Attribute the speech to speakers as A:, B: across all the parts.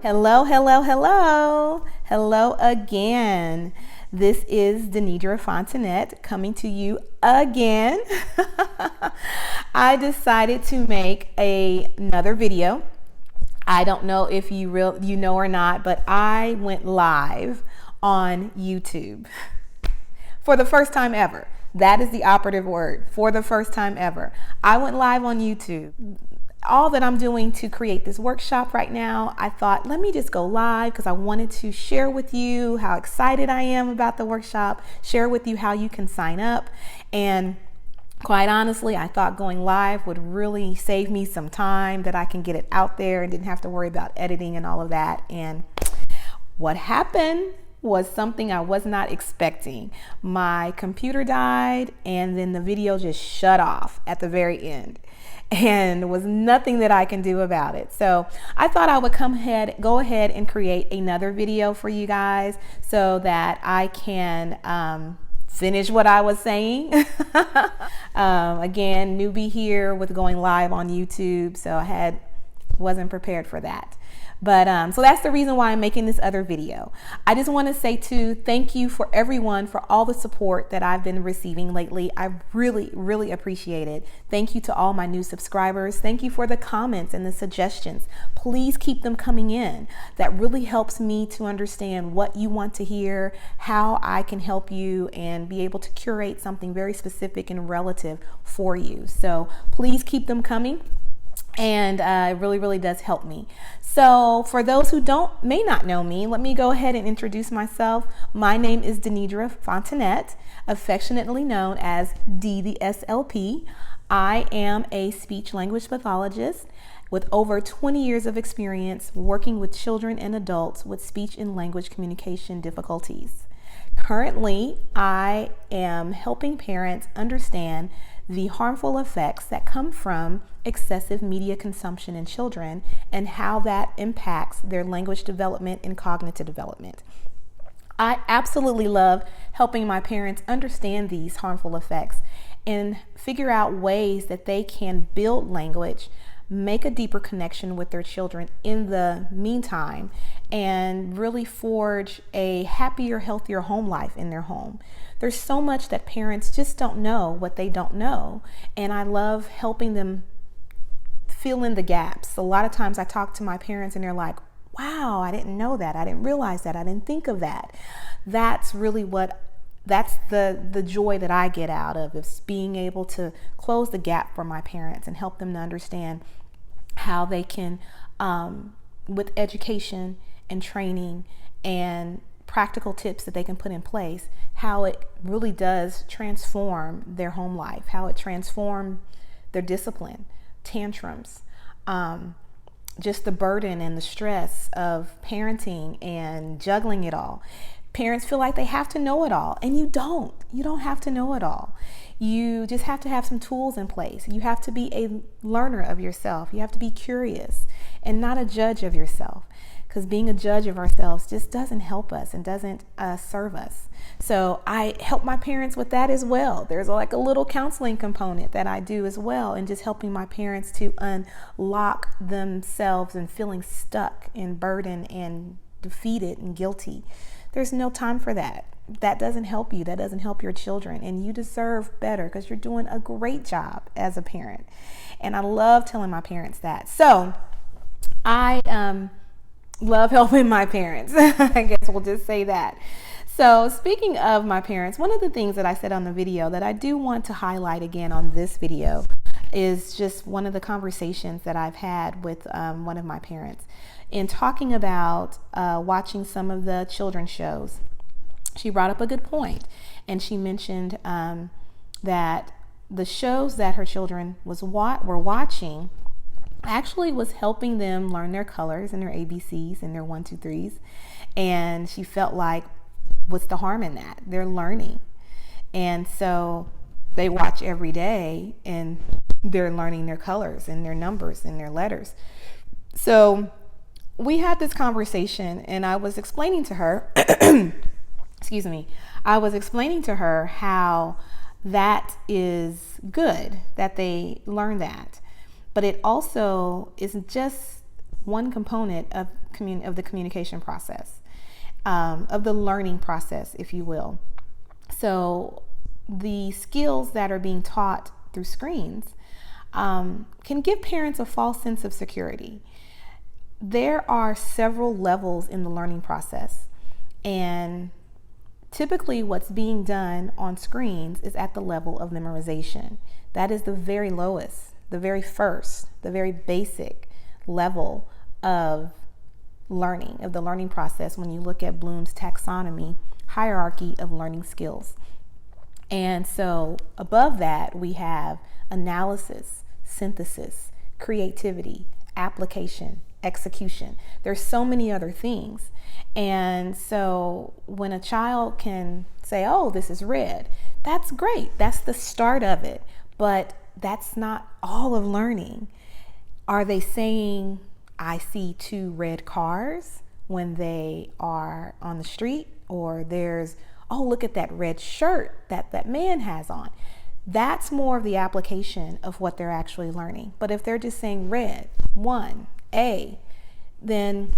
A: Hello, hello, hello. Hello again. This is Denidra Fontanette coming to you again. I decided to make another video. I don't know if you know or not, but I went live on YouTube for the first time ever. That is the operative word, for the first time ever. I went live on YouTube. All that I'm doing to create this workshop right now, I thought, let me just go live because I wanted to share with you how excited I am about the workshop, share with you how you can sign up. And quite honestly, I thought going live would really save me some time, that I can get it out there and didn't have to worry about editing and all of that. And what happened was something I was not expecting. My computer died and then the video just shut off at the very end. And there was nothing that I can do about it. So I thought I would go ahead and create another video for you guys so that I can finish what I was saying. Again, newbie here with going live on YouTube, so I wasn't prepared for that. But so that's the reason why I'm making this other video. I just want to say too, thank you for everyone for all the support that I've been receiving lately. I really, really appreciate it. Thank you to all my new subscribers. Thank you for the comments and the suggestions. Please keep them coming in. That really helps me to understand what you want to hear, how I can help you, and be able to curate something very specific and relative for you. So please keep them coming. And it really, really does help me. So for those who may not know me, let me go ahead and introduce myself. My name is Denidra Fontanette, affectionately known as D the SLP. I am a speech language pathologist with over 20 years of experience working with children and adults with speech and language communication difficulties. Currently, I am helping parents understand the harmful effects that come from excessive media consumption in children and how that impacts their language development and cognitive development. I absolutely love helping my parents understand these harmful effects and figure out ways that they can build language, make a deeper connection with their children in the meantime, and really forge a happier, healthier home life in their home. There's so much that parents just don't know what they don't know, and I love helping them fill in the gaps. A lot of times I talk to my parents and they're like, wow, I didn't know that. I didn't realize that. I didn't think of that. That's the joy that I get out of, is being able to close the gap for my parents and help them to understand how they can, with education and training and practical tips that they can put in place, how it really does transform their home life, how it transforms their discipline, tantrums, just the burden and the stress of parenting and juggling it all. Parents feel like they have to know it all, and you don't. You don't have to know it all. You just have to have some tools in place. You have to be a learner of yourself. You have to be curious and not a judge of yourself, because being a judge of ourselves just doesn't help us and doesn't serve us. So I help my parents with that as well. There's like a little counseling component that I do as well, and just helping my parents to unlock themselves and feeling stuck and burdened and defeated and guilty. There's no time for that. That doesn't help you. That doesn't help your children. And you deserve better, because you're doing a great job as a parent. And I love telling my parents that. So I love helping my parents. I guess we'll just say that. So speaking of my parents, one of the things that I said on the video that I do want to highlight again on this video is just one of the conversations that I've had with one of my parents in talking about watching some of the children's shows. She brought up a good point, and she mentioned that the shows that her children were watching actually was helping them learn their colors and their ABCs and their 1, 2, 3s. And she felt like, what's the harm in that? They're learning. And so they watch every day and they're learning their colors and their numbers and their letters. So we had this conversation, and I was explaining to her, I was explaining to her how that is good that they learn that. But it also isn't just one component of the communication process, of the learning process, if you will. So the skills that are being taught through screens can give parents a false sense of security. There are several levels in the learning process, and typically what's being done on screens is at the level of memorization. That is the very lowest, the very first, the very basic level of learning, of the learning process when you look at Bloom's taxonomy hierarchy of learning skills. And so above that, we have analysis, synthesis, creativity, application, execution. There's so many other things. And so when a child can say, oh, this is red, that's great. That's the start of it. But that's not all of learning. Are they saying, I see 2 red cars when they are on the street? Or there's, oh, look at that red shirt that man has on. That's more of the application of what they're actually learning. But if they're just saying red, 1, A, then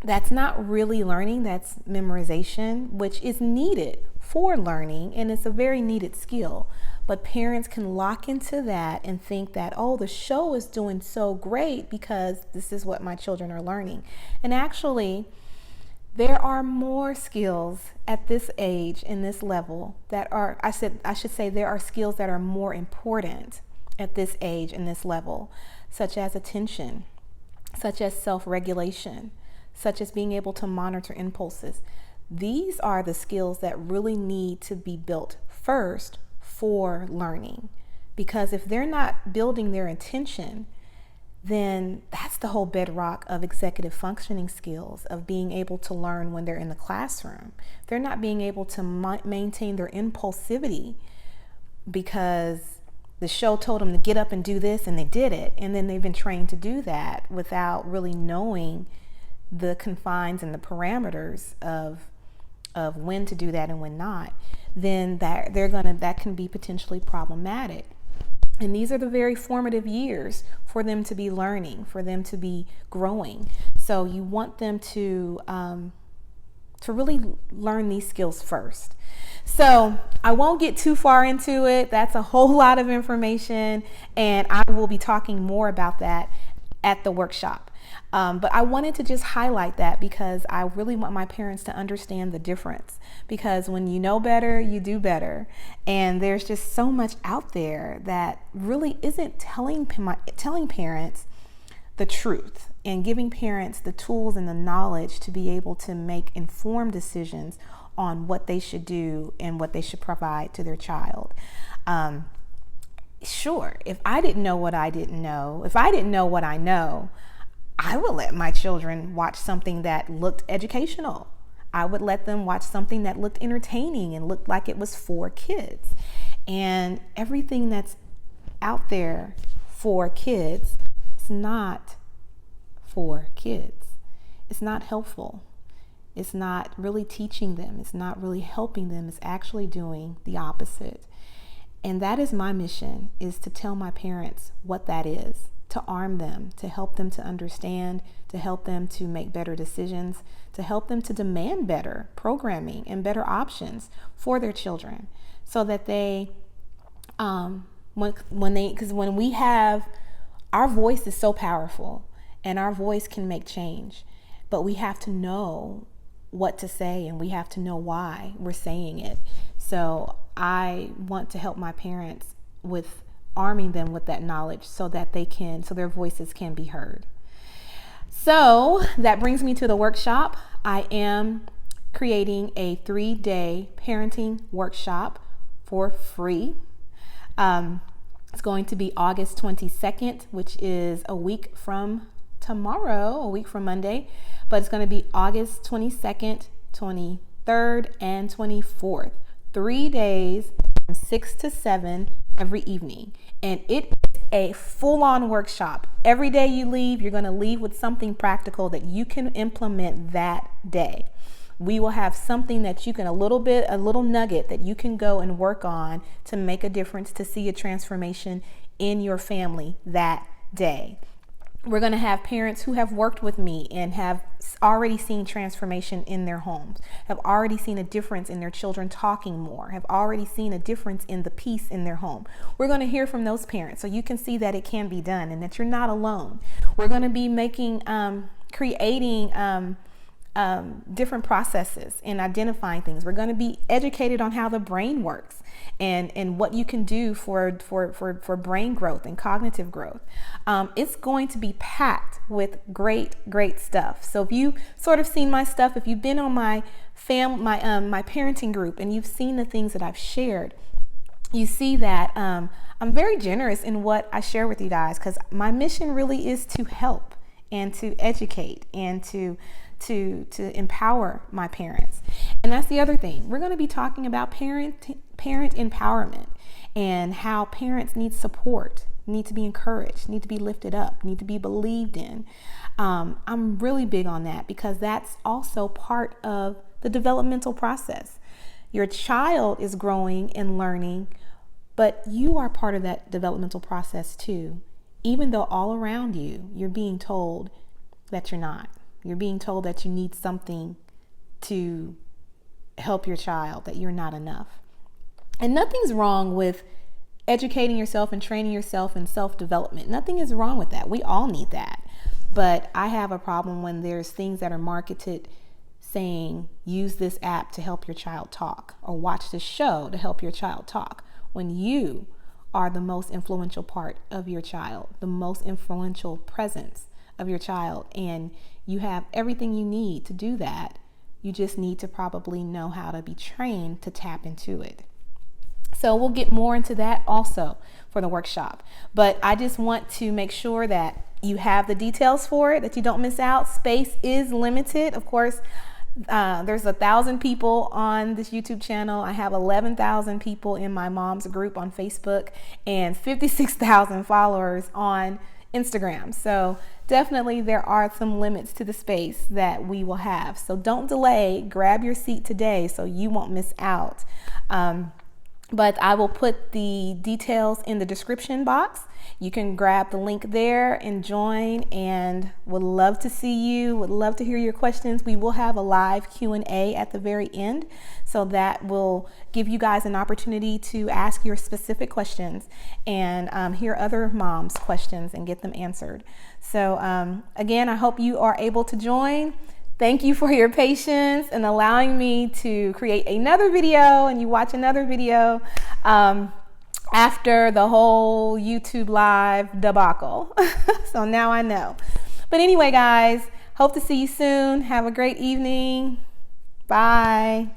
A: that's not really learning. That's memorization, which is needed for learning, and it's a very needed skill. But parents can lock into that and think that, oh, the show is doing so great because this is what my children are learning. And actually, there are more skills at this age, in this level, that are, I should say there are skills that are more important at this age and this level, such as attention, such as self-regulation, such as being able to monitor impulses. These are the skills that really need to be built first for learning, because if they're not building their attention, then that's the whole bedrock of executive functioning skills, of being able to learn when they're in the classroom. They're not being able to maintain their impulsivity because the show told them to get up and do this and they did it, and then they've been trained to do that without really knowing the confines and the parameters of when to do that and when not. Then that can be potentially problematic. And these are the very formative years for them to be learning, for them to be growing. So you want them to really learn these skills first. So I won't get too far into it. That's a whole lot of information, and I will be talking more about that at the workshop. But I wanted to just highlight that because I really want my parents to understand the difference, because when you know better, you do better. And there's just so much out there that really isn't telling parents the truth and giving parents the tools and the knowledge to be able to make informed decisions on what they should do and what they should provide to their child. Sure, if I didn't know what I didn't know, if I didn't know what I know, I would let my children watch something that looked educational. I would let them watch something that looked entertaining and looked like it was for kids. And everything that's out there for kids is not for kids. It's not helpful. It's not really teaching them. It's not really helping them. It's actually doing the opposite. And that is my mission, is to tell my parents what that is, to arm them, to help them to understand, to help them to make better decisions, to help them to demand better programming and better options for their children, so that they, because when we have, our voice is so powerful and our voice can make change, but we have to know what to say and we have to know why we're saying it. So I want to help my parents with arming them with that knowledge so that so their voices can be heard. So that brings me to the workshop. I am creating a 3-day parenting workshop for free. It's going to be August 22nd, which is a week from tomorrow, a week from Monday, but it's going to be August 22nd, 23rd, and 24th. 3 days from 6 to 7 every evening. And it is a full-on workshop. Every day you leave, you're going to leave with something practical that you can implement that day. We will have something that you can, a little nugget that you can go and work on to make a difference, to see a transformation in your family that day. We're going to have parents who have worked with me and have already seen transformation in their homes, have already seen a difference in their children talking more, have already seen a difference in the peace in their home. We're going to hear from those parents so you can see that it can be done and that you're not alone. We're going to be creating different processes in identifying things. We're going to be educated on how the brain works and what you can do for brain growth and cognitive growth. It's going to be packed with great stuff. So if you've sort of seen my stuff, if you've been on my parenting group and you've seen the things that I've shared, you see that I'm very generous in what I share with you guys, because my mission really is to help and to educate and to empower my parents. And that's the other thing. We're going to be talking about parent empowerment and how parents need support, need to be encouraged, need to be lifted up, need to be believed in. I'm really big on that because that's also part of the developmental process. Your child is growing and learning, but you are part of that developmental process too. Even though all around you, you're being told that you're not. You're being told that you need something to help your child, that you're not enough. And nothing's wrong with educating yourself and training yourself in self-development. Nothing is wrong with that. We all need that. But I have a problem when there's things that are marketed saying, use this app to help your child talk, or watch this show to help your child talk, when you are the most influential part of your child, the most influential presence of your child, and you have everything you need to do that. You just need to probably know how to be trained to tap into it. So we'll get more into that also for the workshop. But I just want to make sure that you have the details for it, that you don't miss out. Space is limited. Of course, there's 1,000 people on this YouTube channel. I have 11,000 people in my mom's group on Facebook and 56,000 followers on Instagram. So definitely there are some limits to the space that we will have. So don't delay, grab your seat today so you won't miss out. But I will put the details in the description box. You can grab the link there and join, and would love to see you, would love to hear your questions. We will have a live Q&A at the very end, so that will give you guys an opportunity to ask your specific questions and hear other moms' questions and get them answered. So again, I hope you are able to join. Thank you for your patience and allowing me to create another video and you watch another video after the whole YouTube live debacle. So now I know. But anyway, guys, hope to see you soon. Have a great evening. Bye.